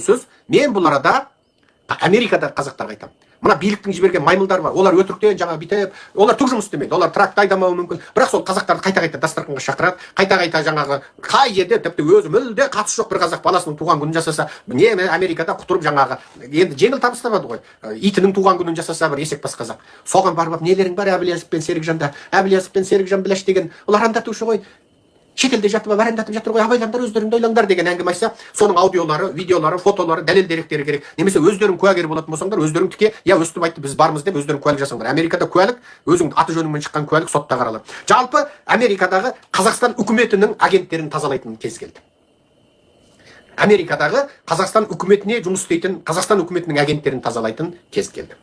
сөз. Мен бұл арада Америкада қазақтарға айтамын. Мына биліктің жіберген маймылдар бар. Олар өтіріктен жаңа битеп, олар түк жұмыс істемейді. Олар тракт айдамауы мүмкін. Бірақ сол қазақтарды қайта-қайта дастарханға шақырады. Қайта-қайта жаңағы қай жерде тіпті өзі мүлде қатысы жоқ бір қазақ баласының туған күнін жасаса, не Америкада құтырып жаңағы енді жеңіл табыс табады ғой. Итінің туған күнін жасаса бір есек бас қазақ. Соған барып нелерің бар Әбілязов пен Серікжанда. Әбілязов пен Серікжан Біләш деген олар андатушы ғой. Шетелде жатып арандатып жатыр ғой, абайлаңдар, өздеріңді ойлаңдар деген әңгіме айтса, соның аудиолары, видеолары, фотолары, дәлел деректері керек. Немесе өздерің куәгер болатын болсаңдар, өздерің тіке, я өстіп айтты, біз бармыз деп өздерің куәлік жасаңдар. Америкада куәлік, өзің аты жөніңмен шыққан куәлік сотта қаралады. Жалпы Америкадағы Қазақстан үкіметінің агенттерін тазалайтын кез келді. Америкадағы Қазақстан үкіметіне жұмыс істейтін, Қазақстан үкіметінің агенттерін тазалайтын кез келді.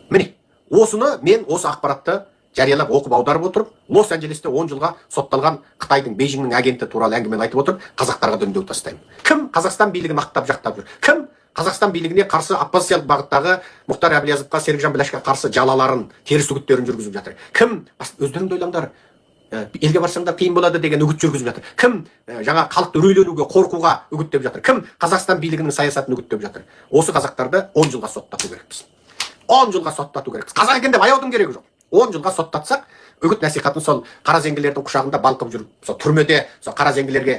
Міне, осыны мен осы ақпаратты жариялап оқып аударып отырып, Лос-Анджелесте 10 жылға сотталған Қытайдың Бейжіңнің агенті туралы әңгімені айтып отырып, қазақтарға дөндеу тастаймын. Кім Қазақстан билігін ақтап жақтап жүр? Кім Қазақстан билігіне қарсы оппозициялық бағыттағы Мұхтар Әбілязовқа, Серікжан Біләшке қарсы жалаларын, теріс үгіттерін жүргізіп жатыр? Кім өздеріңді ойлаңдар, елге барсаңдар қиын болады деген үгіт жүргізіп жатыр? Кім жаңа халықты үрейленуге, қорқуға үгіттеп жатыр? Кім Қазақстан билігінің саясатын үгіттеп жатыр? Осы қазақтарды 10 жылға соттату керекпіз. 10 жылға соттату керекпіз. Қазақ екен деп аяудың керегі жоқ. 10 жылға соттатсақ, үгіт насихатын сол қара зеңгілердің құшағында балқып жүріп, сол түрмеде сол қара зеңгілерге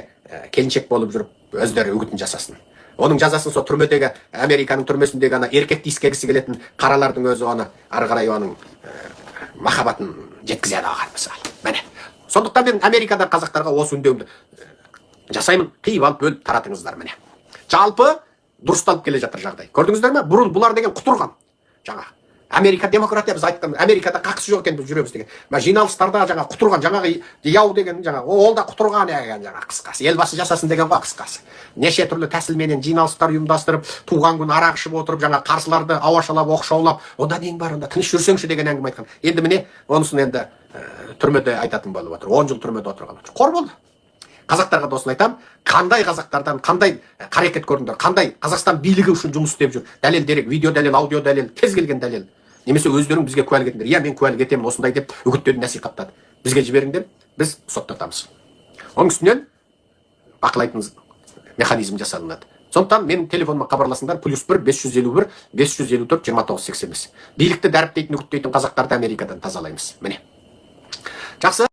келіншек болып жүріп, өздері үгітін жасасын. Оның жазасын сол түрмедегі, Американың түрмесіндегі ана еркекті иіскегісі келетін қаралардың өзі оны ары қарай оның махаббатын жеткізеді оған мысалы. Міне. Сондықтан мен Америкада қазақтарға осы үндеуімді жасаймын. Қиып алып бөліп таратыңыздар міне. Жалпы дұрысталып келе жатыр жағдай. Көрдіңіздер ме? Бұрын бұлар деген құтырған. Жаңа Америка демократия, біз айтқан Америкада қақысы жоқ екен біз жүреміз деген. Жиналыстарда жаңа құтырған, жаңағы яу деген жаңа ол да құтырған жаңа қысқасы. Елбасы жасасын деген ғой қысқасы. Неше түрлі тәсілменен жиналыстар ұйымдастырып, туған күн арақ ішіп отырып, жаңа қарсыларды ауашалап, оқшаулап, онда нең бар онда, тыныш жүрсеңші деген әңгіме айтқан. Енді міне, онысын енді түрмеде айтатын болып отыр. 10 жыл түрмеде отырған. Қор болды. Қазақтарға да осыны айтам, қандай қазақтардан қандай қарекет көрдіңдер, қандай Қазақстан билігі үшін жұмыс істеп жүр. Дәлел дерек, видео дәлел, аудио дәлел, кез келген дәлел. Немесе өздерің бізге куәлік етіңдер. Я мен куәлік етемін осындай деп үгіттеуді насихаттады. Бізге жіберіңдер, біз соттатамыз. Оның үстінен бақылайтын механизм жасалынады. Сондықтан менің телефоныма хабарласыңдар, +1 551 554 2985. Билікті дәріптейтін, үгіттейтін қазақтарды Америкадан тазалаймыз. Міне. Жақсы.